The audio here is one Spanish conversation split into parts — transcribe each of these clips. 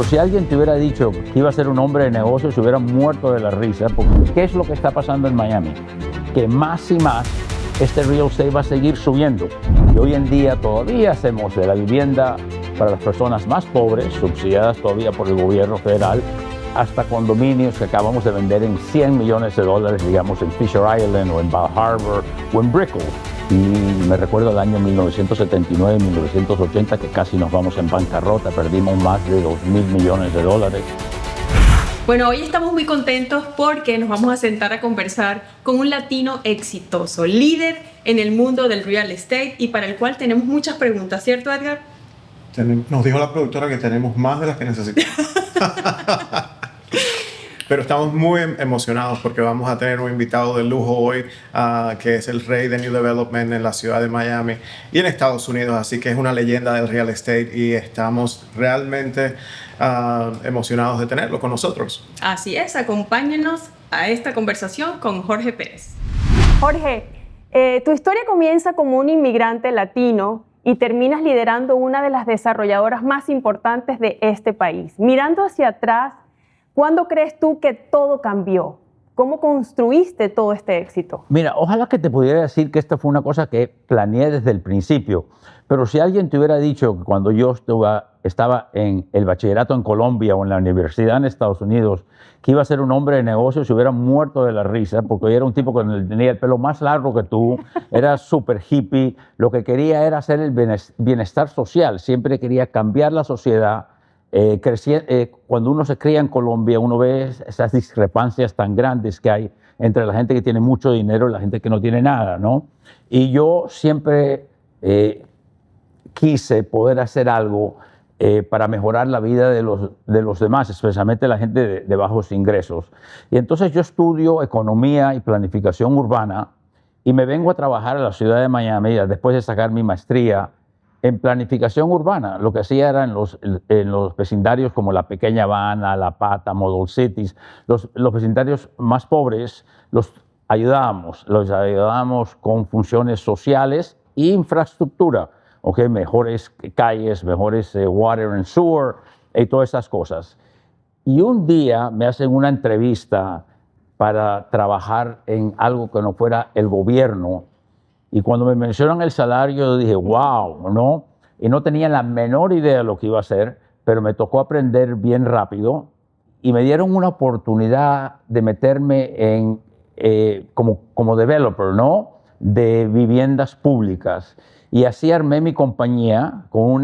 Si alguien te hubiera dicho que iba a ser un hombre de negocios, se hubiera muerto de la risa, porque ¿qué es lo que está pasando en Miami? Que más y más este real estate va a seguir subiendo. Y hoy en día todavía hacemos de la vivienda para las personas más pobres, subsidiadas todavía por el gobierno federal, hasta condominios que acabamos de vender en $100 millones, digamos en Fisher Island o en Bal Harbour o en Brickell. Y me recuerdo el año 1979, 1980, que casi nos vamos en bancarrota, perdimos más de $2.000 millones. Bueno, hoy estamos muy contentos porque nos vamos a sentar a conversar con un latino exitoso, líder en el mundo del real estate y para el cual tenemos muchas preguntas, ¿cierto, Edgar? Nos dijo la productora que tenemos más de las que necesitamos. Pero estamos muy emocionados porque vamos a tener un invitado de lujo hoy, que es el rey de New Development en la ciudad de Miami y en Estados Unidos. Así que es una leyenda del real estate y estamos realmente emocionados de tenerlo con nosotros. Así es, acompáñenos a esta conversación con Jorge Pérez. Jorge, tu historia comienza como un inmigrante latino y terminas liderando una de las desarrolladoras más importantes de este país. Mirando hacia atrás, ¿cuándo crees tú que todo cambió? ¿Cómo construiste todo este éxito? Mira, ojalá que te pudiera decir que esta fue una cosa que planeé desde el principio, pero si alguien te hubiera dicho que cuando yo estaba en el bachillerato en Colombia o en la universidad en Estados Unidos, que iba a ser un hombre de negocios, se hubiera muerto de la risa, porque yo era un tipo que tenía el pelo más largo que tú, era súper hippie, lo que quería era hacer el bienestar social, siempre quería cambiar la sociedad. Cuando uno se cría en Colombia, uno ve esas discrepancias tan grandes que hay entre la gente que tiene mucho dinero y la gente que no tiene nada, ¿no? Y yo siempre quise poder hacer algo para mejorar la vida de los demás, especialmente la gente de bajos ingresos. Y entonces yo estudio economía y planificación urbana y me vengo a trabajar a la ciudad de Miami después de sacar mi maestría en planificación urbana. Lo que hacía era en los vecindarios como La Pequeña Habana, La Pata, Model Cities, los vecindarios más pobres, los ayudábamos con funciones sociales e infraestructura, ¿okay? Mejores calles, mejores water and sewer y todas esas cosas. Y un día me hacen una entrevista para trabajar en algo que no fuera el gobierno. Y cuando me mencionan el salario, yo dije, wow, ¿no? Y no tenía la menor idea de lo que iba a hacer, pero me tocó aprender bien rápido y me dieron una oportunidad de meterme como developer, ¿no? De viviendas públicas. Y así armé mi compañía con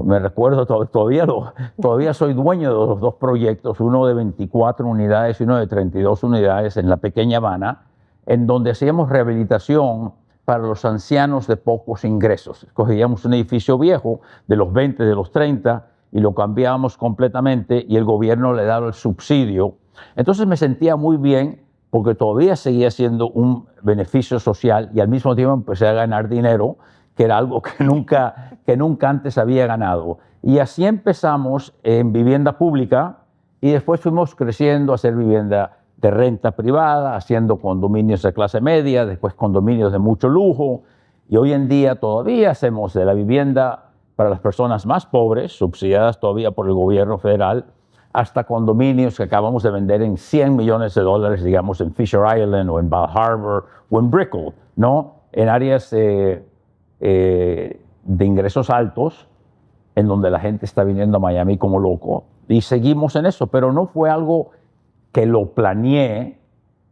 me recuerdo, todavía soy dueño de los dos proyectos, uno de 24 unidades y uno de 32 unidades en La Pequeña Habana, en donde hacíamos rehabilitación para los ancianos de pocos ingresos. Cogíamos un edificio viejo de los 20, de los 30 y lo cambiábamos completamente y el gobierno le daba el subsidio. Entonces me sentía muy bien porque todavía seguía siendo un beneficio social y al mismo tiempo empecé a ganar dinero, que era algo que nunca antes había ganado. Y así empezamos en vivienda pública y después fuimos creciendo a hacer vivienda de renta privada, haciendo condominios de clase media, después condominios de mucho lujo, y hoy en día todavía hacemos de la vivienda para las personas más pobres, subsidiadas todavía por el gobierno federal, hasta condominios que acabamos de vender en $100 millones, digamos en Fisher Island o en Bal Harbour o en Brickell, ¿no? En áreas de ingresos altos, en donde la gente está viniendo a Miami como loco, y seguimos en eso, pero no fue algo que lo planeé,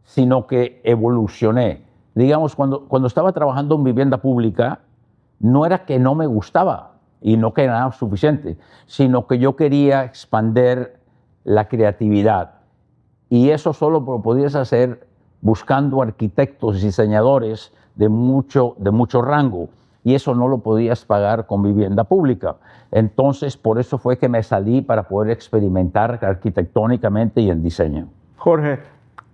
sino que evolucioné. Digamos, cuando estaba trabajando en vivienda pública, no era que no me gustaba y no que era suficiente, sino que yo quería expandir la creatividad. Y eso solo lo podías hacer buscando arquitectos y diseñadores de mucho rango. Y eso no lo podías pagar con vivienda pública. Entonces, por eso fue que me salí para poder experimentar arquitectónicamente y en diseño. Jorge,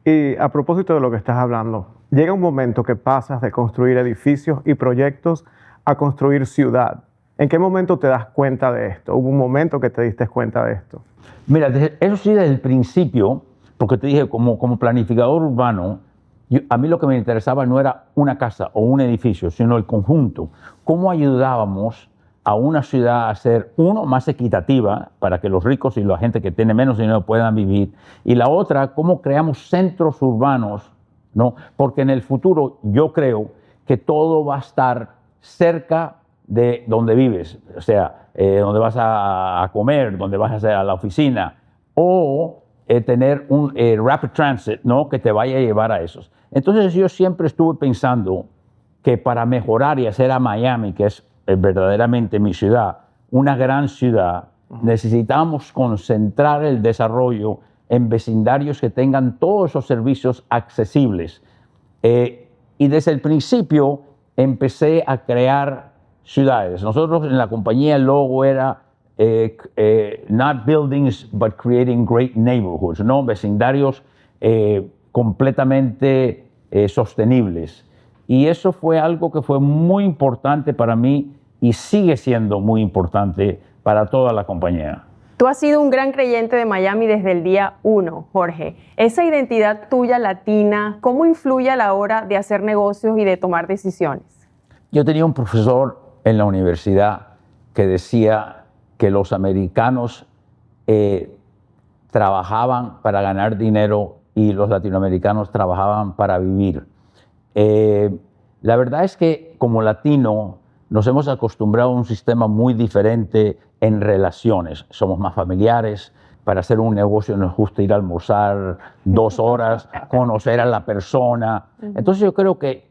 y a propósito de lo que estás hablando, llega un momento que pasas de construir edificios y proyectos a construir ciudad. ¿En qué momento te das cuenta de esto? ¿Hubo un momento que te diste cuenta de esto? Mira, eso sí desde el principio, porque te dije, como planificador urbano, a mí lo que me interesaba no era una casa o un edificio, sino el conjunto. ¿Cómo ayudábamos a una ciudad a ser, uno, más equitativa para que los ricos y la gente que tiene menos dinero puedan vivir, y la otra, cómo creamos centros urbanos, ¿no? Porque en el futuro yo creo que todo va a estar cerca de donde vives, o sea, donde vas a comer, donde vas a hacer a la oficina, o tener un rapid transit, ¿no? Que te vaya a llevar a esos. Entonces yo siempre estuve pensando que para mejorar y hacer a Miami, que es verdaderamente mi ciudad, una gran ciudad, necesitamos concentrar el desarrollo en vecindarios que tengan todos esos servicios accesibles. Y desde el principio empecé a crear ciudades. Nosotros en la compañía el logo era not buildings but creating great neighborhoods, ¿no? Vecindarios completamente sostenibles. Y eso fue algo que fue muy importante para mí y sigue siendo muy importante para toda la compañía. Tú has sido un gran creyente de Miami desde el día 1, Jorge. Esa identidad tuya latina, ¿cómo influye a la hora de hacer negocios y de tomar decisiones? Yo tenía un profesor en la universidad que decía que los americanos trabajaban para ganar dinero y los latinoamericanos trabajaban para vivir. La verdad es que como latino nos hemos acostumbrado a un sistema muy diferente en relaciones. Somos más familiares. Para hacer un negocio nos gusta ir a almorzar 2 horas, conocer a la persona. Entonces yo creo que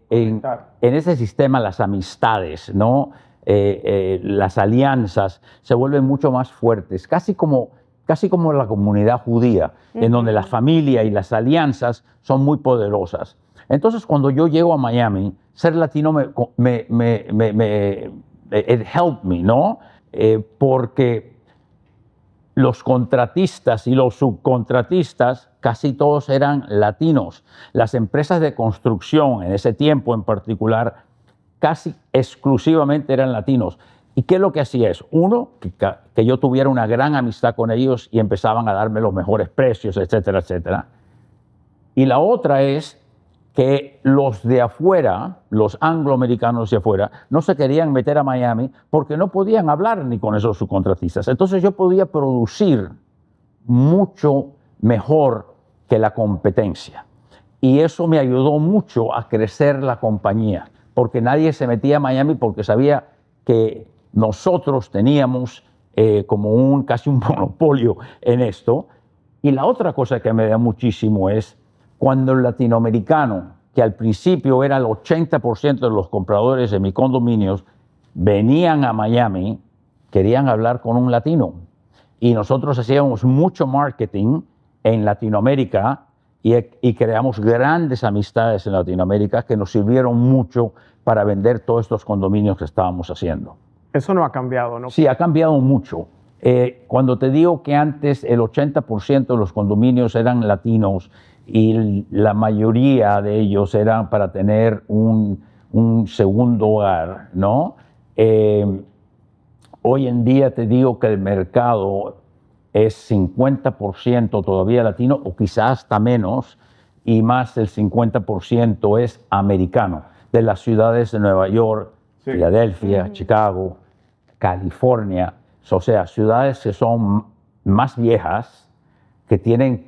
en ese sistema las amistades, ¿no? Las alianzas se vuelven mucho más fuertes, casi como la comunidad judía, en donde la familia y las alianzas son muy poderosas. Entonces, cuando yo llego a Miami, ser latino it helped me, ¿no? Porque los contratistas y los subcontratistas, casi todos eran latinos. Las empresas de construcción, en ese tiempo en particular, casi exclusivamente eran latinos. ¿Y qué es lo que hacía eso? Uno, que yo tuviera una gran amistad con ellos y empezaban a darme los mejores precios, etcétera, etcétera. Y la otra es que los de afuera, los angloamericanos de afuera, no se querían meter a Miami porque no podían hablar ni con esos subcontratistas. Entonces yo podía producir mucho mejor que la competencia. Y eso me ayudó mucho a crecer la compañía, porque nadie se metía a Miami porque sabía que nosotros teníamos como casi un monopolio en esto. Y la otra cosa que me da muchísimo es cuando el latinoamericano, que al principio era el 80% de los compradores de mis condominios, venían a Miami, querían hablar con un latino. Y nosotros hacíamos mucho marketing en Latinoamérica y creamos grandes amistades en Latinoamérica que nos sirvieron mucho para vender todos estos condominios que estábamos haciendo. Eso no ha cambiado, ¿no? Sí, ha cambiado mucho. Cuando te digo que antes el 80% de los condominios eran latinos y la mayoría de ellos eran para tener un segundo hogar, ¿no? Hoy en día te digo que el mercado es 50% todavía latino o quizás hasta menos, y más del 50% es americano, de las ciudades de Nueva York, sí, Filadelfia, Chicago, California, o sea, ciudades que son más viejas, que tienen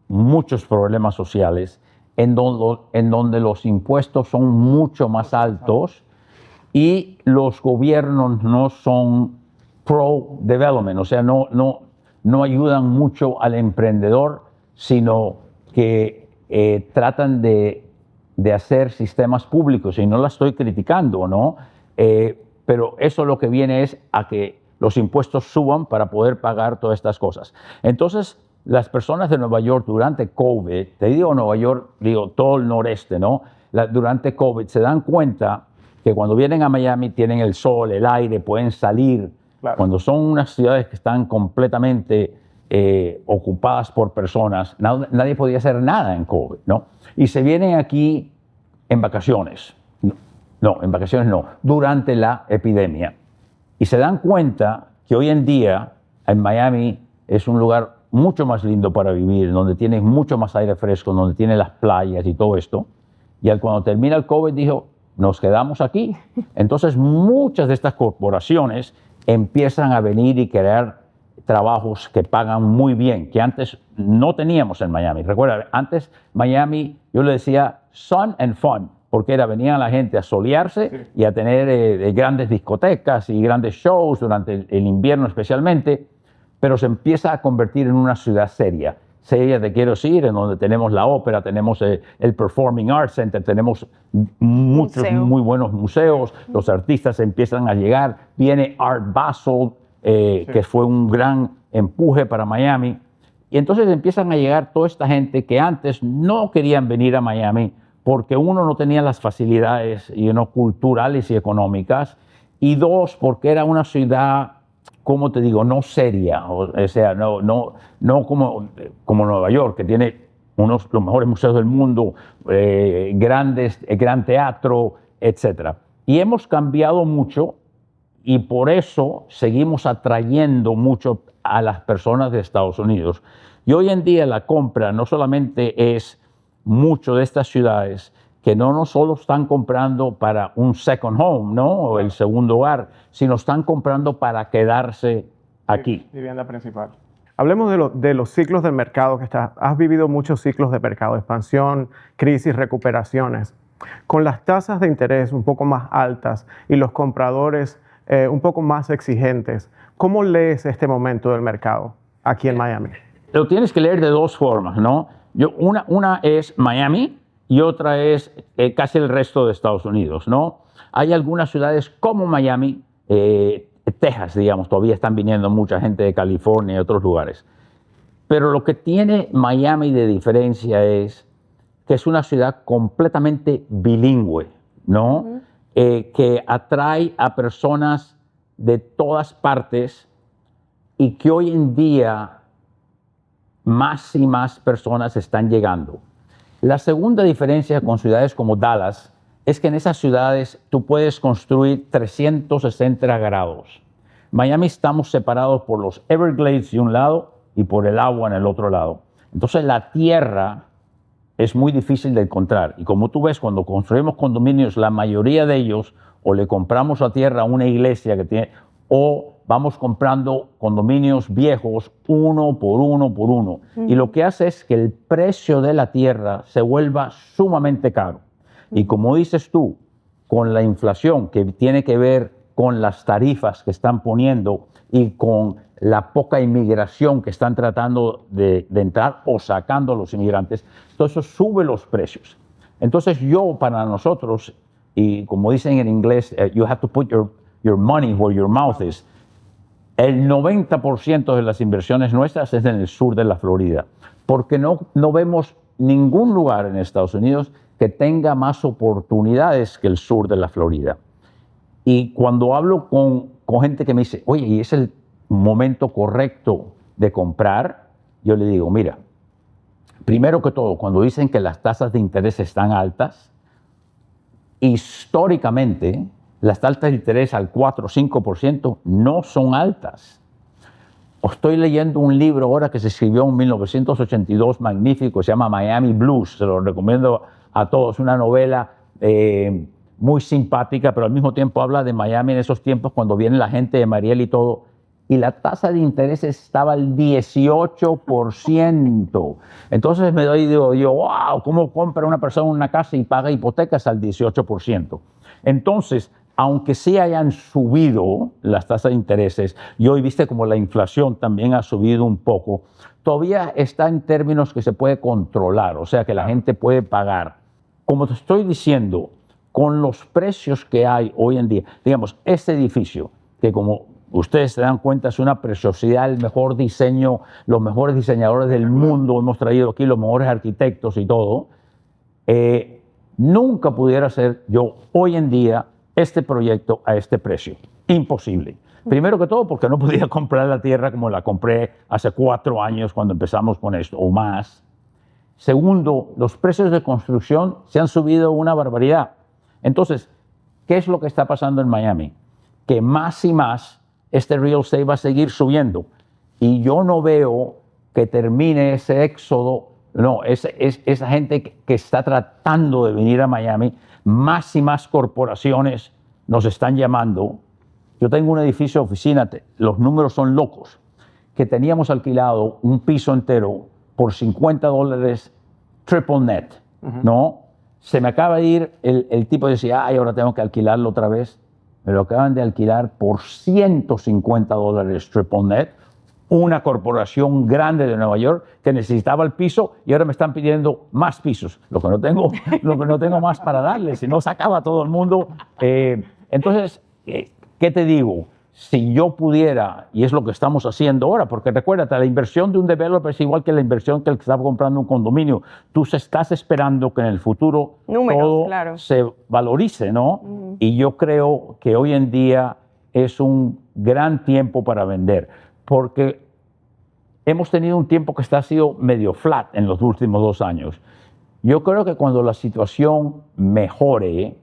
muchos problemas sociales, en donde los impuestos son mucho más altos y los gobiernos no son pro-development, o sea, no ayudan mucho al emprendedor, sino que tratan de hacer sistemas públicos, y no la estoy criticando, ¿no? Pero eso lo que viene es a que los impuestos suban para poder pagar todas estas cosas. Entonces, las personas de Nueva York durante COVID, te digo Nueva York, digo todo el noreste, ¿no? Durante COVID se dan cuenta que cuando vienen a Miami tienen el sol, el aire, pueden salir. Claro. Cuando son unas ciudades que están completamente ocupadas por personas, nadie podía hacer nada en COVID, ¿no? Y se vienen aquí en vacaciones. No, en vacaciones no, durante la epidemia. Y se dan cuenta que hoy en día en Miami es un lugar mucho más lindo para vivir, donde tienes mucho más aire fresco, donde tienes las playas y todo esto. Y cuando termina el COVID dijo, nos quedamos aquí. Entonces muchas de estas corporaciones empiezan a venir y crear trabajos que pagan muy bien, que antes no teníamos en Miami. Recuerda, antes Miami, yo le decía sun and fun, porque venían la gente a solearse y a tener grandes discotecas y grandes shows durante el invierno especialmente, pero se empieza a convertir en una ciudad seria. Seria, te quiero decir, en donde tenemos la ópera, tenemos el Performing Arts Center, tenemos muchos muy buenos museos, los artistas empiezan a llegar, viene Art Basel, que fue un gran empuje para Miami, y entonces empiezan a llegar toda esta gente que antes no querían venir a Miami porque uno no tenía las facilidades culturales y económicas, y dos, porque era una ciudad, como te digo, no seria, o sea, no como Nueva York, que tiene los mejores museos del mundo, gran teatro, etc. Y hemos cambiado mucho, y por eso seguimos atrayendo mucho a las personas de Estados Unidos. Y hoy en día la compra no solamente es mucho de estas ciudades, que no solo están comprando para un second home, ¿no? O el segundo hogar, sino están comprando para quedarse aquí. Vivienda principal. Hablemos de los ciclos del mercado que has vivido muchos ciclos de mercado, expansión, crisis, recuperaciones. Con las tasas de interés un poco más altas y los compradores un poco más exigentes, ¿cómo lees este momento del mercado aquí en Miami? Lo tienes que leer de dos formas, ¿no? Una es Miami y otra es casi el resto de Estados Unidos, ¿no? Hay algunas ciudades como Miami, Texas, digamos, todavía están viniendo mucha gente de California y otros lugares. Pero lo que tiene Miami de diferencia es que es una ciudad completamente bilingüe, ¿no? Que atrae a personas de todas partes y que hoy en día más y más personas están llegando. La segunda diferencia con ciudades como Dallas es que en esas ciudades tú puedes construir 360 grados. Miami estamos separados por los Everglades de un lado y por el agua en el otro lado. Entonces la tierra es muy difícil de encontrar. Y como tú ves, cuando construimos condominios, la mayoría de ellos o le compramos la tierra a una iglesia que tiene, o vamos comprando condominios viejos uno por uno. Y lo que hace es que el precio de la tierra se vuelva sumamente caro. Y como dices tú, con la inflación que tiene que ver con las tarifas que están poniendo y con la poca inmigración que están tratando de entrar o sacando a los inmigrantes, todo eso sube los precios. Entonces para nosotros, y como dicen en inglés, you have to put your money where your mouth is. El 90% de las inversiones nuestras es en el sur de la Florida, porque no vemos ningún lugar en Estados Unidos que tenga más oportunidades que el sur de la Florida. Y cuando hablo con gente que me dice, oye, ¿y es el momento correcto de comprar? Yo le digo, mira, primero que todo, cuando dicen que las tasas de interés están altas, históricamente las tasas de interés al 4 o 5% no son altas. Estoy leyendo un libro ahora que se escribió en 1982, magnífico, se llama Miami Blues, se lo recomiendo a todos, una novela muy simpática, pero al mismo tiempo habla de Miami en esos tiempos cuando viene la gente de Mariel y todo, y la tasa de interés estaba al 18%. Entonces digo yo, wow, ¿cómo compra una persona una casa y paga hipotecas al 18%? Entonces, aunque sí hayan subido las tasas de intereses, y hoy viste como la inflación también ha subido un poco, todavía está en términos que se puede controlar, o sea que la gente puede pagar. Como te estoy diciendo, con los precios que hay hoy en día, digamos, este edificio, que como ustedes se dan cuenta es una preciosidad, el mejor diseño, los mejores diseñadores del mundo, hemos traído aquí los mejores arquitectos y todo, nunca pudiera ser yo hoy en día este proyecto a este precio. Imposible. Primero que todo porque no podía comprar la tierra como la compré hace 4 años cuando empezamos con esto o más. Segundo, los precios de construcción se han subido una barbaridad. Entonces, ¿qué es lo que está pasando en Miami? Que más y más este real estate va a seguir subiendo. Y yo no veo que termine ese éxodo No, es esa gente que está tratando de venir a Miami. Más y más corporaciones nos están llamando. Yo tengo un edificio de oficina, los números son locos, que teníamos alquilado un piso entero por $50 triple net, ¿no? Se me acaba de ir, el tipo decía, ay, ahora tengo que alquilarlo otra vez. Me lo acaban de alquilar por $150 triple net, una corporación grande de Nueva York que necesitaba el piso y ahora me están pidiendo más pisos, lo que no tengo más para darles, si no se acaba todo el mundo. Entonces, ¿qué te digo? Si yo pudiera, y es lo que estamos haciendo ahora, porque recuérdate, la inversión de un developer es igual que la inversión que el que está comprando un condominio. Tú estás esperando que en el futuro todo se valorice, ¿no? Y yo creo que hoy en día es un gran tiempo para vender, porque hemos tenido un tiempo que ha sido medio flat en los últimos 2 años. Yo creo que cuando la situación mejore,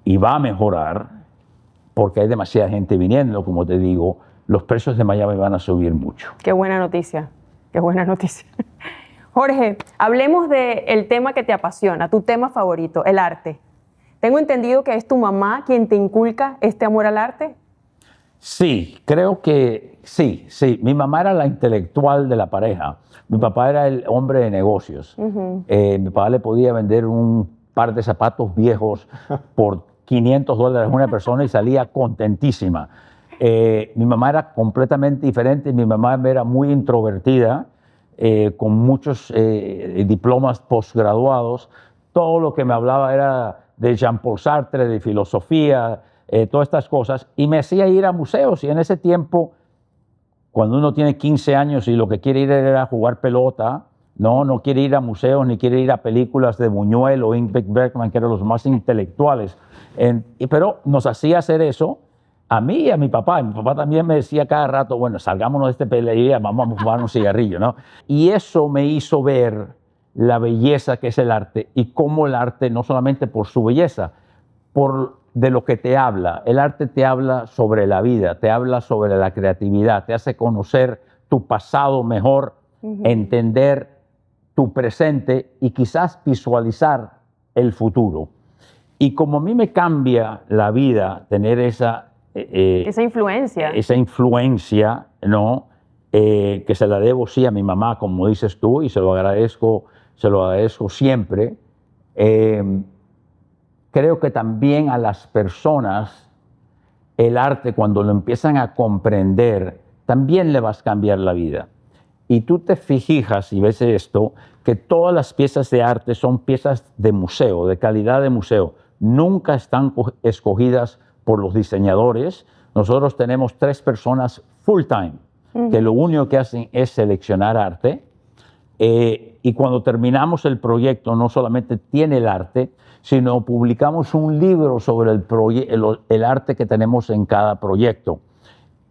y va a mejorar, porque hay demasiada gente viniendo, como te digo, los precios de Miami van a subir mucho. Qué buena noticia, qué buena noticia. Jorge, hablemos del tema que te apasiona, tu tema favorito, el arte. Tengo entendido que es tu mamá quien te inculca este amor al arte. Sí, creo que sí. Mi mamá era la intelectual de la pareja. Mi papá era el hombre de negocios. Mi papá le podía vender un par de zapatos viejos por $500 a una persona y salía contentísima. Mi mamá era completamente diferente. Mi mamá era muy introvertida, con muchos diplomas postgraduados. Todo lo que me hablaba era de Jean-Paul Sartre, de filosofía, todas estas cosas. Y me hacía ir a museos. Y en ese tiempo, cuando uno tiene 15 años y lo que quiere ir era jugar pelota, no quiere ir a museos ni quiere ir a películas de Buñuel o Ingrid Bergman, que eran los más intelectuales. Pero nos hacía hacer eso a mí y a mi papá. Y mi papá también me decía cada rato, bueno, salgámonos de este pelería, vamos a fumar un cigarrillo, ¿no? Y eso me hizo ver la belleza que es el arte y cómo el arte, no solamente por su belleza, de lo que te habla. El arte te habla sobre la vida, te habla sobre la creatividad, te hace conocer tu pasado mejor, entender tu presente y quizás visualizar el futuro. Y como a mí me cambia la vida tener esa influencia, ¿no? Que se la debo sí a mi mamá, como dices tú, y se lo agradezco siempre. Creo que también a las personas el arte, cuando lo empiezan a comprender, también le vas a cambiar la vida. Y tú te fijas y ves esto, que todas las piezas de arte son piezas de museo, de calidad de museo. Nunca están escogidas por los diseñadores. Nosotros tenemos 3 personas full time, que lo único que hacen es seleccionar arte. Y cuando terminamos el proyecto, no solamente tiene el arte, sino publicamos un libro sobre el arte que tenemos en cada proyecto,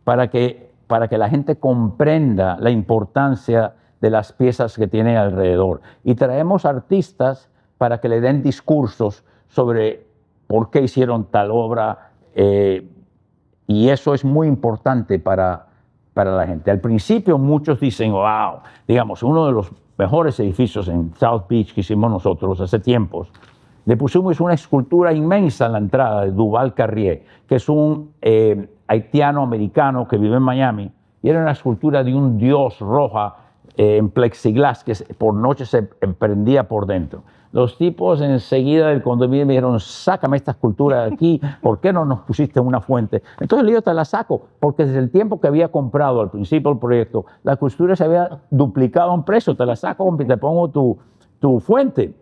para que la gente comprenda la importancia de las piezas que tiene alrededor. Y traemos artistas para que le den discursos sobre por qué hicieron tal obra, y eso es muy importante para la gente. Al principio muchos dicen, wow, digamos, uno de los mejores edificios en South Beach que hicimos nosotros hace tiempos, le pusimos una escultura inmensa en la entrada de Duval Carrier, que es un haitiano-americano que vive en Miami, y era una escultura de un dios roja en plexiglas que por noche se prendía por dentro. Los tipos enseguida del condominio me dijeron, sácame esta escultura de aquí, ¿por qué no nos pusiste una fuente? Entonces yo te la saco, porque desde el tiempo que había comprado al principio del proyecto, la escultura se había duplicado en precio, te la saco y te pongo tu fuente.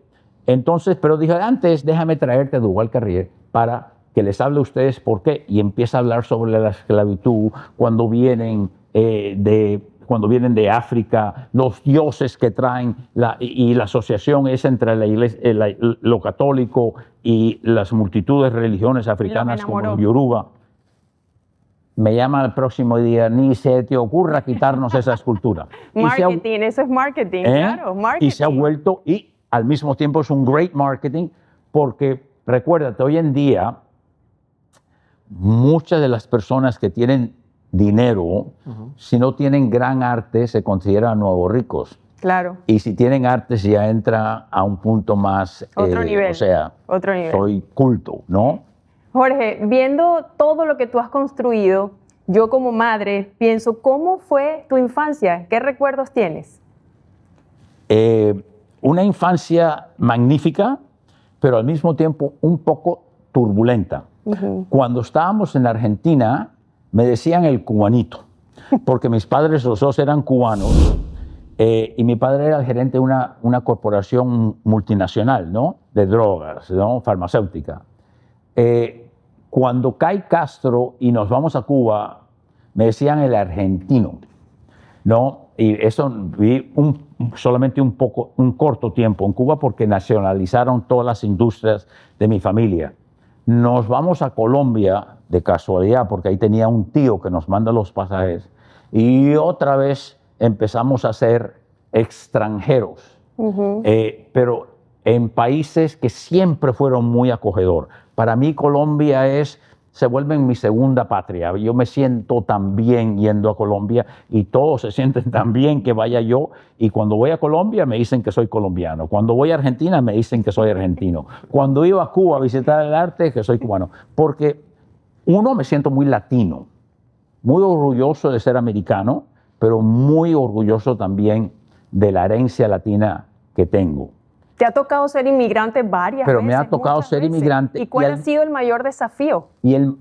Entonces, pero dije, antes déjame traerte a Duval Carrier para que les hable a ustedes por qué, y empieza a hablar sobre la esclavitud, cuando vienen de África, los dioses que traen, y la asociación es entre la iglesia, lo católico y las multitudes de religiones africanas como el Yoruba. Me llama el próximo día, ni se te ocurra quitarnos esa escultura. Marketing, eso es marketing, claro, marketing. Y se ha vuelto, y al mismo tiempo es un great marketing, porque recuérdate, hoy en día, muchas de las personas que tienen dinero, si no tienen gran arte, se consideran nuevos ricos. Claro. Y si tienen artes ya entra a un punto más, Otro nivel. o sea, Otro nivel. soy culto, ¿no? Jorge, viendo todo lo que tú has construido, yo como madre pienso, ¿cómo fue tu infancia? ¿Qué recuerdos tienes? Una infancia magnífica, pero al mismo tiempo un poco turbulenta. Cuando estábamos en Argentina, me decían el cubanito, porque mis padres los dos eran cubanos y mi padre era el gerente de una corporación multinacional, ¿no? De drogas, ¿no? Farmacéutica. Cuando cae Castro y nos vamos a Cuba, me decían el argentino, ¿no? Y eso viví solamente un corto tiempo en Cuba porque nacionalizaron todas las industrias de mi familia. Nos vamos a Colombia de casualidad porque ahí tenía un tío que nos manda los pasajes y otra vez empezamos a ser extranjeros, pero en países que siempre fueron muy acogedor. Para mí Colombia se vuelve mi segunda patria. Yo me siento tan bien yendo a Colombia y todos se sienten tan bien que vaya yo. Y cuando voy a Colombia me dicen que soy colombiano. Cuando voy a Argentina me dicen que soy argentino. Cuando iba a Cuba a visitar el arte, que soy cubano. Porque uno, me siento muy latino, muy orgulloso de ser americano, pero muy orgulloso también de la herencia latina que tengo. Te ha tocado ser inmigrante varias veces. Pero me ha tocado ser inmigrante. ¿Y cuál ha sido el mayor desafío?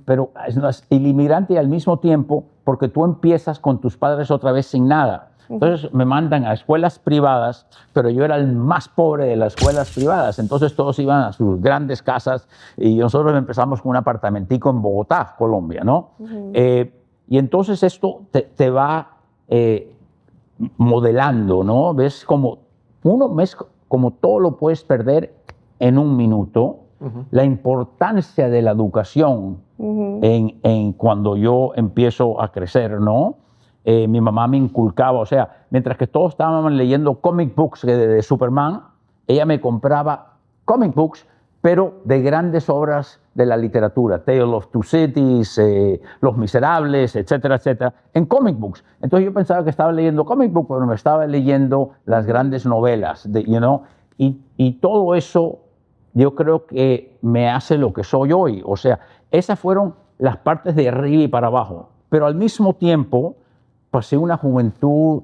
Pero el inmigrante y al mismo tiempo, porque tú empiezas con tus padres otra vez sin nada. Entonces me mandan a escuelas privadas, pero yo era el más pobre de las escuelas privadas. Entonces todos iban a sus grandes casas y nosotros empezamos con un apartamentico en Bogotá, Colombia, ¿no? Y entonces esto te va modelando, ¿no? Ves como como todo lo puedes perder en un minuto, la importancia de la educación en cuando yo empiezo a crecer, ¿no? Mi mamá me inculcaba, o sea, mientras que todos estábamos leyendo comic books de Superman, ella me compraba comic books, pero de grandes obras de la literatura, Tale of Two Cities, Los Miserables, etcétera, etcétera, en comic books. Entonces yo pensaba que estaba leyendo comic books, pero me estaba leyendo las grandes novelas, y todo eso yo creo que me hace lo que soy hoy. O sea, esas fueron las partes de arriba y para abajo, pero al mismo tiempo pasé una juventud,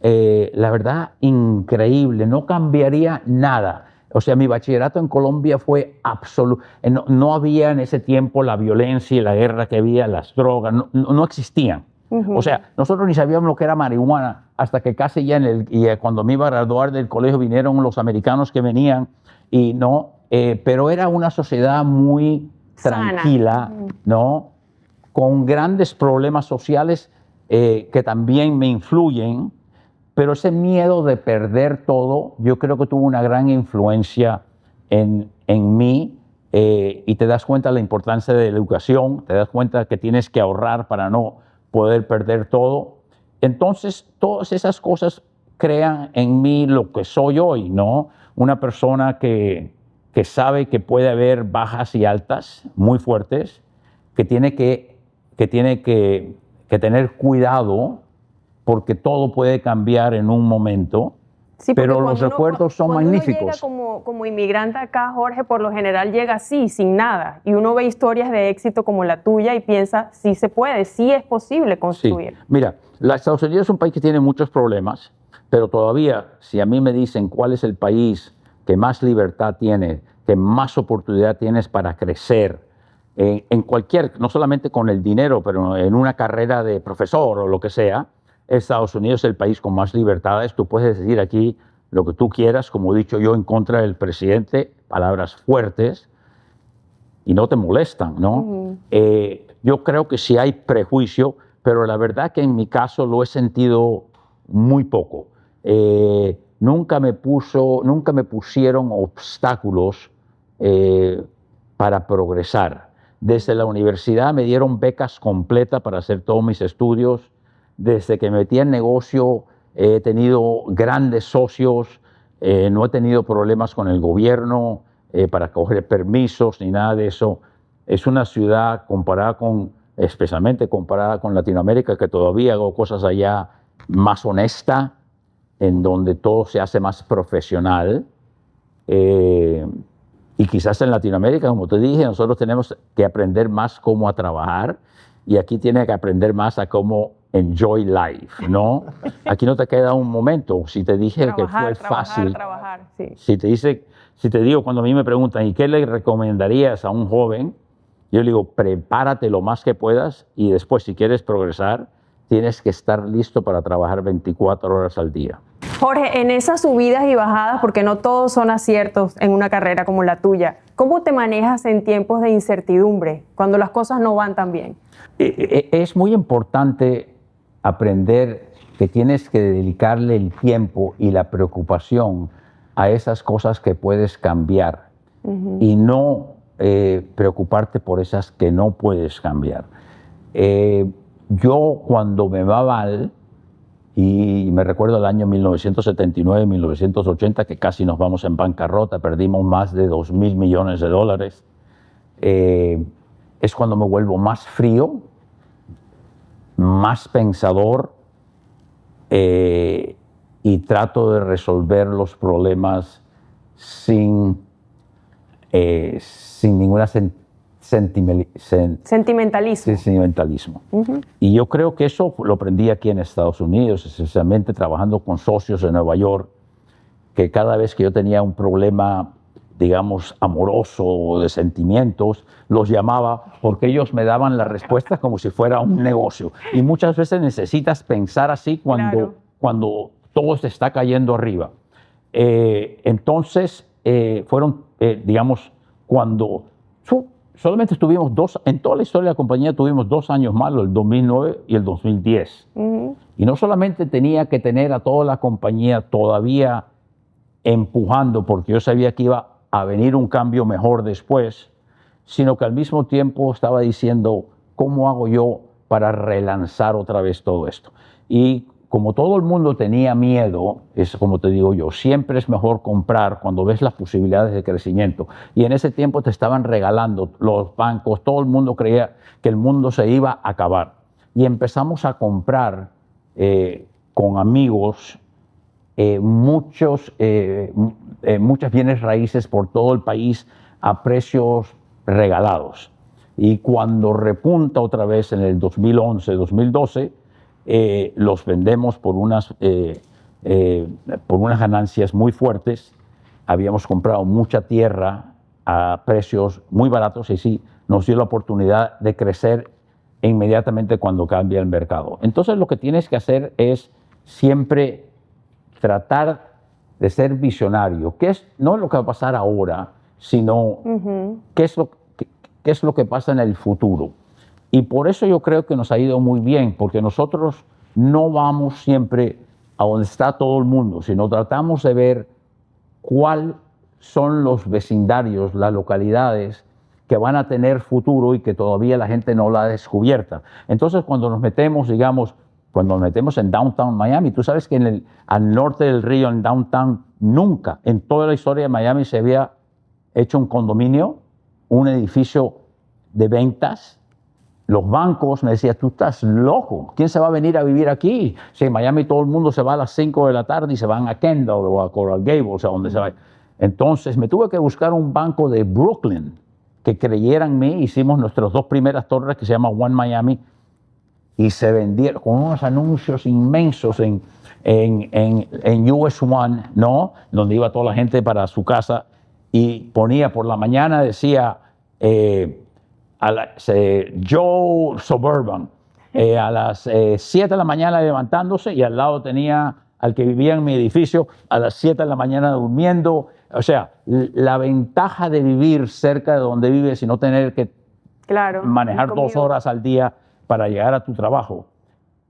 la verdad, increíble, no cambiaría nada. O sea, mi bachillerato en Colombia fue absoluto. No había en ese tiempo la violencia y la guerra que había, las drogas, no existían. O sea, nosotros ni sabíamos lo que era marihuana hasta que casi ya cuando me iba a graduar del colegio vinieron los americanos que venían pero era una sociedad muy tranquila, ¿no? Con grandes problemas sociales que también me influyen. Pero ese miedo de perder todo, yo creo que tuvo una gran influencia en mí y te das cuenta de la importancia de la educación, te das cuenta que tienes que ahorrar para no poder perder todo. Entonces, todas esas cosas crean en mí lo que soy hoy, ¿no? Una persona que sabe que puede haber bajas y altas muy fuertes, que tiene que tener cuidado, porque todo puede cambiar en un momento, sí, pero los recuerdos son magníficos. Uno llega como inmigrante acá, Jorge, por lo general llega así, sin nada, y uno ve historias de éxito como la tuya y piensa, sí se puede, sí es posible construir. Sí. Mira, Estados Unidos es un país que tiene muchos problemas, pero todavía, si a mí me dicen cuál es el país que más libertad tiene, que más oportunidad tienes para crecer, en cualquier, no solamente con el dinero, pero en una carrera de profesor o lo que sea, Estados Unidos es el país con más libertades. Tú puedes decir aquí lo que tú quieras, como he dicho yo, en contra del presidente, palabras fuertes, y no te molestan, ¿no? Yo creo que sí hay prejuicio, pero la verdad que en mi caso lo he sentido muy poco. Nunca me pusieron obstáculos para progresar. Desde la universidad me dieron becas completas para hacer todos mis estudios. Desde que me metí en negocio he tenido grandes socios, no he tenido problemas con el gobierno para coger permisos ni nada de eso. Es una ciudad especialmente comparada con Latinoamérica, que todavía hago cosas allá, más honesta, en donde todo se hace más profesional. Y quizás en Latinoamérica, como te dije, nosotros tenemos que aprender más cómo a trabajar y aquí tienes que aprender más a cómo enjoy life, ¿no? Aquí no te queda un momento. Si te dije que fue fácil, trabajar, sí. Si te digo, cuando a mí me preguntan, ¿y qué le recomendarías a un joven? Yo le digo, prepárate lo más que puedas y después, si quieres progresar, tienes que estar listo para trabajar 24 horas al día. Jorge, en esas subidas y bajadas, porque no todos son aciertos en una carrera como la tuya, ¿cómo te manejas en tiempos de incertidumbre, cuando las cosas no van tan bien? Es muy importante aprender que tienes que dedicarle el tiempo y la preocupación a esas cosas que puedes cambiar y no preocuparte por esas que no puedes cambiar. Yo cuando me va mal, y me recuerdo el año 1979, 1980, que casi nos vamos en bancarrota, perdimos más de $2.000 millones. Es cuando me vuelvo más frío, más pensador y trato de resolver los problemas sin ninguna sentimentalismo. Y yo creo que eso lo aprendí aquí en Estados Unidos, especialmente trabajando con socios en Nueva York, que cada vez que yo tenía un problema, digamos, amoroso o de sentimientos, los llamaba porque ellos me daban la respuesta como si fuera un negocio. Y muchas veces necesitas pensar así cuando todo se está cayendo arriba. Entonces, digamos, cuando solamente estuvimos en toda la historia de la compañía tuvimos 2 años malos, el 2009 y el 2010. Y no solamente tenía que tener a toda la compañía todavía empujando, porque yo sabía que iba a venir un cambio mejor después, sino que al mismo tiempo estaba diciendo, ¿cómo hago yo para relanzar otra vez todo esto? Y como todo el mundo tenía miedo, es como te digo yo, siempre es mejor comprar cuando ves las posibilidades de crecimiento. Y en ese tiempo te estaban regalando los bancos, todo el mundo creía que el mundo se iba a acabar. Y empezamos a comprar con amigos muchos bienes raíces por todo el país a precios regalados. Y cuando repunta otra vez en el 2011, 2012, los vendemos por unas ganancias muy fuertes. Habíamos comprado mucha tierra a precios muy baratos y sí, nos dio la oportunidad de crecer inmediatamente cuando cambia el mercado. Entonces lo que tienes que hacer es siempre tratar de ser visionario, que no es lo que va a pasar ahora, sino qué es lo que pasa en el futuro. Y por eso yo creo que nos ha ido muy bien, porque nosotros no vamos siempre a donde está todo el mundo, sino tratamos de ver cuáles son los vecindarios, las localidades que van a tener futuro y que todavía la gente no la ha descubierto. Entonces, cuando nos metemos, digamos, cuando nos metemos en Downtown Miami, tú sabes que al norte del río, en Downtown, nunca en toda la historia de Miami se había hecho un condominio, un edificio de ventas. Los bancos me decían, tú estás loco, ¿quién se va a venir a vivir aquí? Si en Miami todo el mundo se va a las 5 de la tarde y se van a Kendall o a Coral Gables, a donde se va. Entonces me tuve que buscar un banco de Brooklyn que creyera en mí. Hicimos nuestras 2 primeras torres que se llama One Miami y se vendieron con unos anuncios inmensos en US One, ¿no? Donde iba toda la gente para su casa y ponía por la mañana, decía Joe Suburban, a las 7 de la mañana levantándose y al lado tenía al que vivía en mi edificio a las 7 de la mañana durmiendo. O sea, la ventaja de vivir cerca de donde vives y no tener que manejar 2 horas al día para llegar a tu trabajo.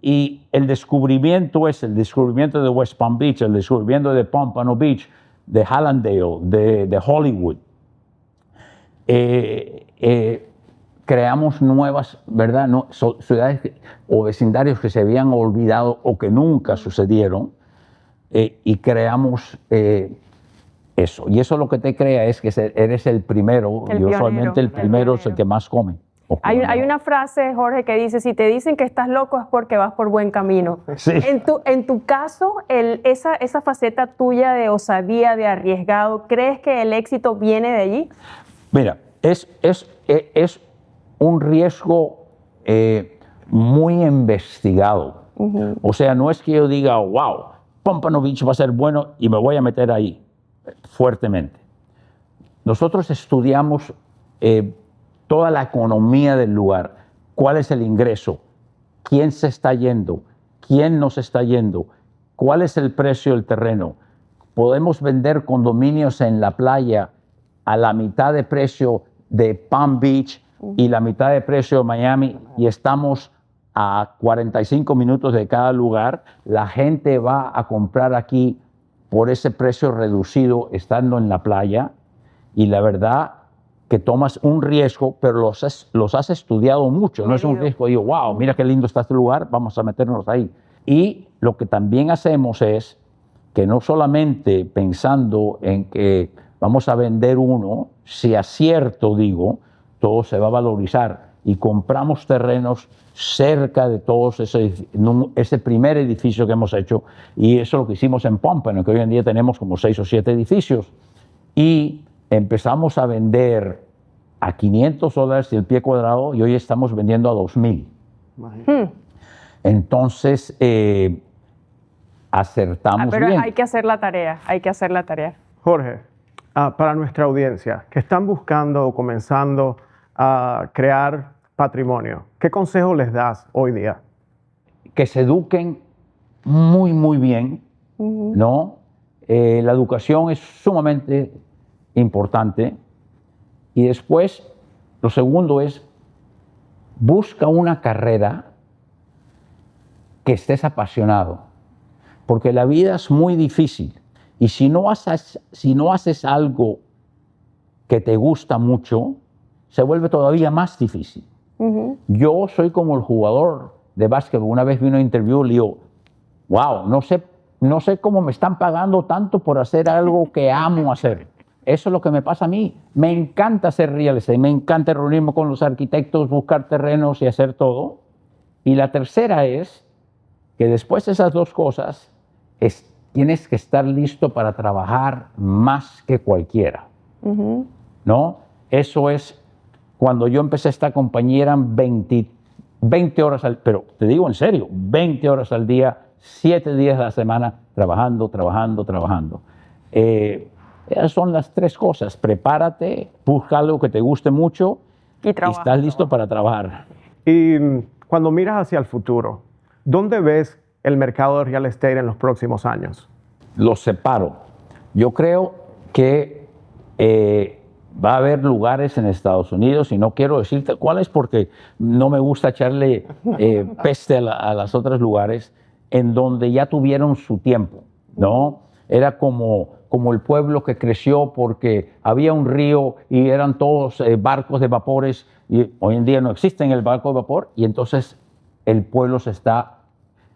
Y el descubrimiento de West Palm Beach, el descubrimiento de Pompano Beach, de Hallandale, de Hollywood. Creamos nuevas, ¿verdad? Ciudades o vecindarios que se habían olvidado o que nunca sucedieron, y creamos eso. Y eso lo que te crea es que eres el primero, y usualmente el primero es el que más come. Hay una frase, Jorge, que dice, si te dicen que estás loco es porque vas por buen camino. Sí. En tu caso, esa faceta tuya de osadía, de arriesgado, ¿crees que el éxito viene de allí? Mira, es un riesgo muy investigado. O sea, no es que yo diga, wow, Pompano Beach va a ser bueno y me voy a meter ahí fuertemente. Nosotros estudiamos toda la economía del lugar, cuál es el ingreso, quién se está yendo, quién no se está yendo, cuál es el precio del terreno. Podemos vender condominios en la playa a la mitad de precio de Palm Beach y la mitad de precio de Miami y estamos a 45 minutos de cada lugar. La gente va a comprar aquí por ese precio reducido estando en la playa y la verdad que tomas un riesgo, pero los has estudiado mucho. No es un riesgo, digo, wow, mira qué lindo está este lugar, vamos a meternos ahí. Y lo que también hacemos es que no solamente pensando en que vamos a vender uno, si acierto, digo, todo se va a valorizar y compramos terrenos cerca de todos ese primer edificio que hemos hecho y eso es lo que hicimos en Pompano, que hoy en día tenemos como 6 o 7 edificios y empezamos a vender a $500 el pie cuadrado y hoy estamos vendiendo a $2,000. Entonces, acertamos pero bien. Hay que hacer la tarea, hay que hacer la tarea. Jorge, para nuestra audiencia que están buscando o comenzando a crear patrimonio, ¿qué consejo les das hoy día? Que se eduquen muy, muy bien, ¿no? La educación es sumamente importante. Y después, lo segundo es, busca una carrera que estés apasionado, porque la vida es muy difícil. Y si no haces algo que te gusta mucho, se vuelve todavía más difícil. Yo soy como el jugador de básquet. Una vez vi una interview y le digo, wow, no sé cómo me están pagando tanto por hacer algo que amo hacer. Eso es lo que me pasa a mí. Me encanta hacer real estate, me encanta reunirme con los arquitectos, buscar terrenos y hacer todo. Y la tercera es que después de esas dos cosas, tienes que estar listo para trabajar más que cualquiera. ¿No? Eso es, cuando yo empecé esta compañía eran 20 horas pero te digo en serio, 20 horas al día, 7 días a la semana, trabajando. Esas son las tres cosas. Prepárate, busca algo que te guste mucho y estás listo para trabajar. Y cuando miras hacia el futuro, ¿dónde ves el mercado de real estate en los próximos años? Los separo. Yo creo que va a haber lugares en Estados Unidos, y no quiero decirte cuáles porque no me gusta echarle peste a los otros lugares, en donde ya tuvieron su tiempo, ¿no? Era como el pueblo que creció porque había un río y eran todos barcos de vapores, y hoy en día no existen el barco de vapor, y entonces el pueblo se está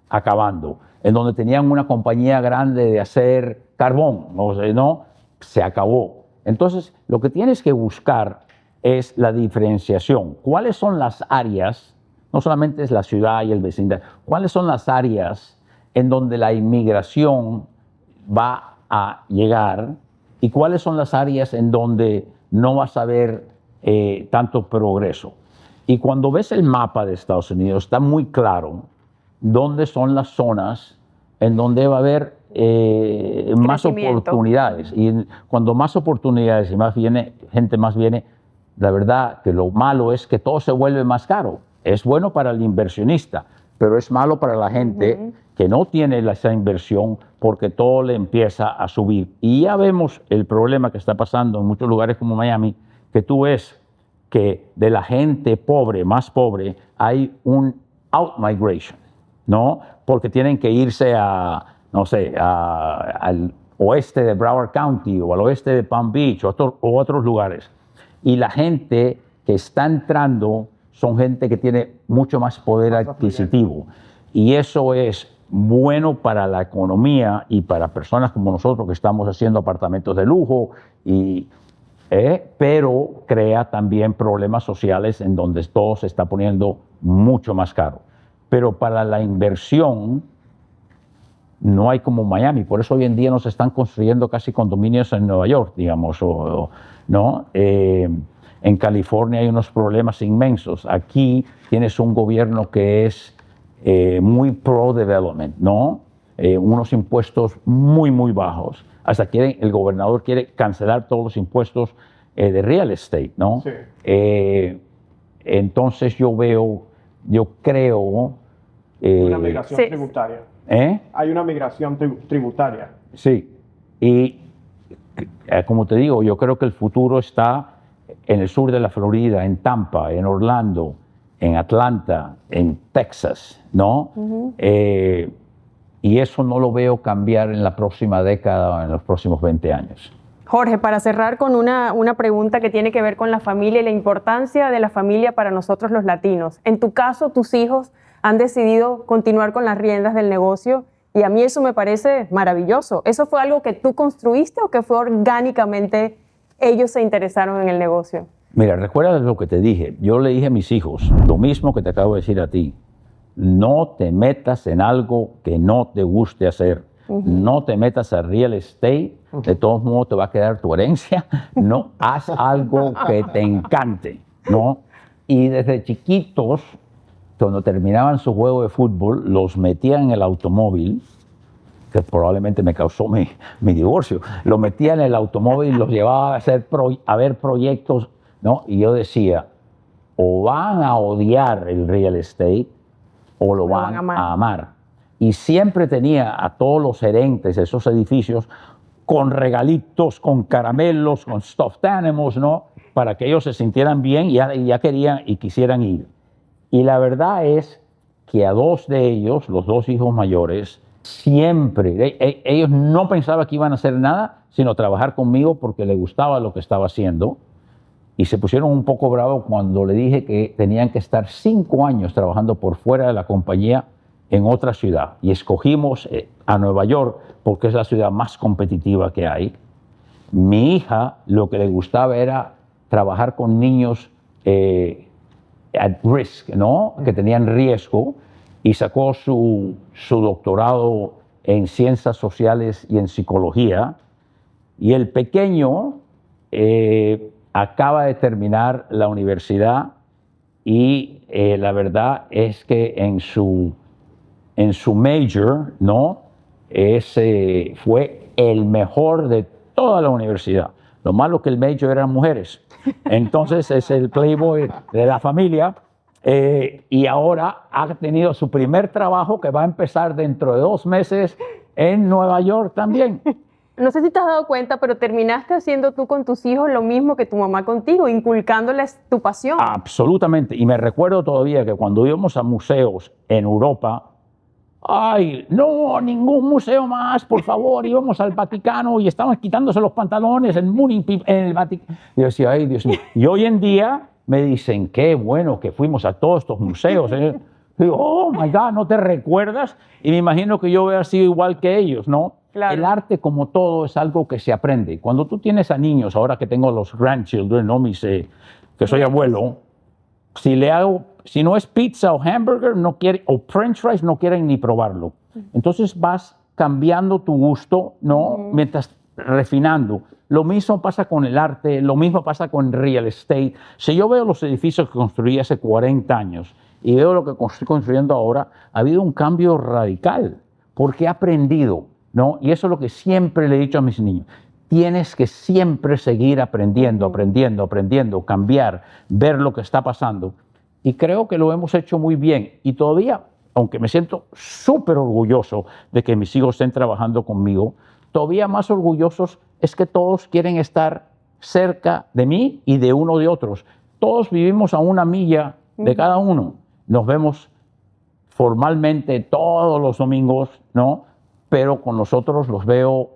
acabando. En donde tenían una compañía grande de hacer carbón, ¿no? Se acabó. Entonces, lo que tienes que buscar es la diferenciación. ¿Cuáles son las áreas? No solamente es la ciudad y el vecindario. ¿Cuáles son las áreas en donde la inmigración va a llegar? ¿Y cuáles son las áreas en donde no vas a ver tanto progreso? Y cuando ves el mapa de Estados Unidos, está muy claro dónde son las zonas en donde va a haber más oportunidades. Y cuando más oportunidades y más gente más viene, la verdad que lo malo es que todo se vuelve más caro. Es bueno para el inversionista, pero es malo para la gente que no tiene esa inversión porque todo le empieza a subir. Y ya vemos el problema que está pasando en muchos lugares como Miami, que tú ves que de la gente pobre, más pobre, hay un out-migration, ¿no? Porque tienen que irse no sé, al oeste de Broward County o al oeste de Palm Beach o otros lugares. Y la gente que está entrando son gente que tiene mucho más poder adquisitivo. Y eso es bueno para la economía y para personas como nosotros que estamos haciendo apartamentos de lujo y pero crea también problemas sociales en donde todo se está poniendo mucho más caro. Pero para la inversión no hay como Miami, por eso hoy en día no se están construyendo casi condominios en Nueva York, digamos, ¿no? En California hay unos problemas inmensos. Aquí tienes un gobierno que es muy pro-development, ¿no? Unos impuestos muy, muy bajos. Hasta el gobernador quiere cancelar todos los impuestos de real estate, ¿no? Sí. Entonces yo creo... Una migración Sí. tributaria. ¿Eh? Hay una migración tributaria. Sí, y como te digo, yo creo que el futuro está en el sur de la Florida, en Tampa, en Orlando, en Atlanta, en Texas, ¿no? Y eso no lo veo cambiar en la próxima década o en los próximos 20 años. Jorge, para cerrar con una pregunta que tiene que ver con la familia y la importancia de la familia para nosotros los latinos. En tu caso, tus hijos han decidido continuar con las riendas del negocio y a mí eso me parece maravilloso. ¿Eso fue algo que tú construiste o que fue orgánicamente ellos se interesaron en el negocio? Mira, recuerda lo que te dije. Yo le dije a mis hijos lo mismo que te acabo de decir a ti. No te metas en algo que no te guste hacer. No te metas a real estate. De todos modos te va a quedar tu herencia. No, haz algo que te encante, ¿no? Y desde chiquitos, cuando terminaban su juego de fútbol, los metían en el automóvil, que probablemente me causó mi divorcio. Los metía en el automóvil y los llevaba a ver proyectos, ¿no? Y yo decía, o van a odiar el real estate o lo van a amar. Y siempre tenía a todos los gerentes de esos edificios con regalitos, con caramelos, con stuffed animals, ¿no? Para que ellos se sintieran bien y ya querían y quisieran ir. Y la verdad es que a dos de ellos, los dos hijos mayores, siempre, ellos no pensaban que iban a hacer nada, sino trabajar conmigo porque les gustaba lo que estaba haciendo. Y se pusieron un poco bravos cuando le dije que tenían que estar 5 años trabajando por fuera de la compañía en otra ciudad. Y escogimos a Nueva York porque es la ciudad más competitiva que hay. Mi hija lo que le gustaba era trabajar con niños at risk, ¿no? Que tenían riesgo, y sacó su doctorado en ciencias sociales y en psicología. Y el pequeño acaba de terminar la universidad y la verdad es que en su major, ¿no? Fue el mejor de toda la universidad. Lo malo que el major eran mujeres. Entonces es el playboy de la familia y ahora ha tenido su primer trabajo que va a empezar dentro de 2 meses en Nueva York también. No sé si te has dado cuenta, pero terminaste haciendo tú con tus hijos lo mismo que tu mamá contigo, inculcándoles tu pasión. Absolutamente. Y me recuerdo todavía que cuando íbamos a museos en Europa, ay, no, ningún museo más, por favor. Íbamos al Vaticano y estaban quitándose los pantalones en el Vaticano. Y yo decía, ay, Dios mío. Y hoy en día me dicen, qué bueno que fuimos a todos estos museos. Digo, oh, my God, ¿no te recuerdas? Y me imagino que yo hubiera sido igual que ellos, ¿no? Claro. El arte, como todo, es algo que se aprende. Cuando tú tienes a niños, ahora que tengo los grandchildren, ¿no? Que soy abuelo, si no es pizza o hamburger, no quiere, o french fries, no quieren ni probarlo. Entonces vas cambiando tu gusto, ¿no? Mientras refinando. Lo mismo pasa con el arte, lo mismo pasa con real estate. Si yo veo los edificios que construí hace 40 años y veo lo que estoy construyendo ahora, ha habido un cambio radical, porque he aprendido, ¿no? Y eso es lo que siempre le he dicho a mis niños. Tienes que siempre seguir aprendiendo, cambiar, ver lo que está pasando. Y creo que lo hemos hecho muy bien. Y todavía, aunque me siento súper orgulloso de que mis hijos estén trabajando conmigo, todavía más orgullosos es que todos quieren estar cerca de mí y de uno de otros. Todos vivimos a 1 milla de cada uno. Nos vemos formalmente todos los domingos, ¿no? Pero con nosotros los veo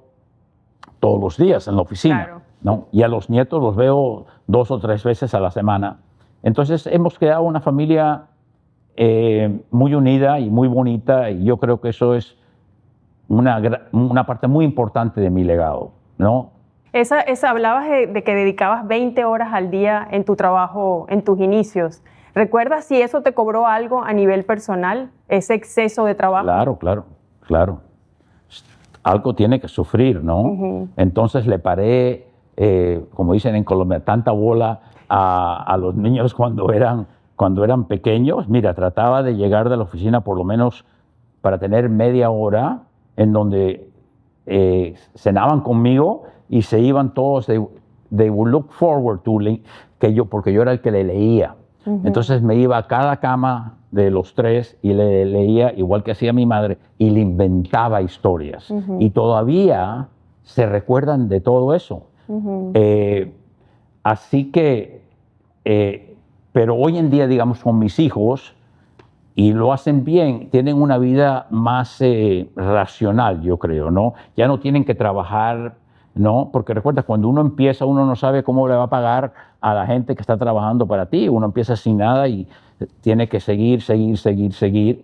todos los días en la oficina, Claro. ¿no? Y a los nietos los veo 2 o 3 veces a la semana. Entonces hemos creado una familia muy unida y muy bonita, y yo creo que eso es una parte muy importante de mi legado, ¿no? Hablabas de que dedicabas 20 horas al día en tu trabajo, en tus inicios. ¿Recuerdas si eso te cobró algo a nivel personal, ese exceso de trabajo? Claro. Algo tiene que sufrir, ¿no? Entonces le paré, como dicen en Colombia, tanta bola a los niños cuando eran pequeños. Mira, trataba de llegar de la oficina por lo menos para tener media hora en donde cenaban conmigo y se iban todos. They would look forward to porque yo era el que le leía. Entonces me iba a cada cama de los tres y le leía, igual que hacía mi madre, y le inventaba historias. Y todavía se recuerdan de todo eso. Así que, pero hoy en día, digamos, con mis hijos, y lo hacen bien, tienen una vida más racional, yo creo, ¿no? Ya no tienen que trabajar, ¿no? Porque recuerda, cuando uno empieza, uno no sabe cómo le va a pagar a la gente que está trabajando para ti. Uno empieza sin nada y tiene que seguir,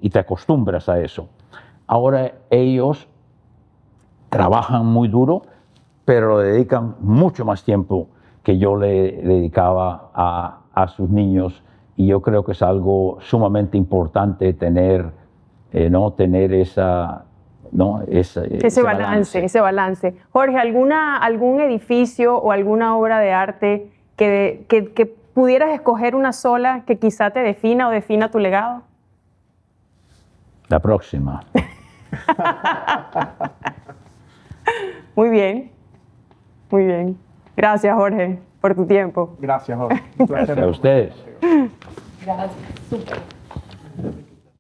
y te acostumbras a eso. Ahora ellos trabajan muy duro, pero le dedican mucho más tiempo que yo le dedicaba a sus niños. Y yo creo que es algo sumamente importante tener, ¿no? Tener ese balance. Jorge, ¿algún edificio o alguna obra de arte que pudieras escoger una sola que quizá te defina o defina tu legado? La próxima. Muy bien. Gracias, Jorge, por tu tiempo. Gracias, Jorge. Gracias a ustedes. Gracias, súper.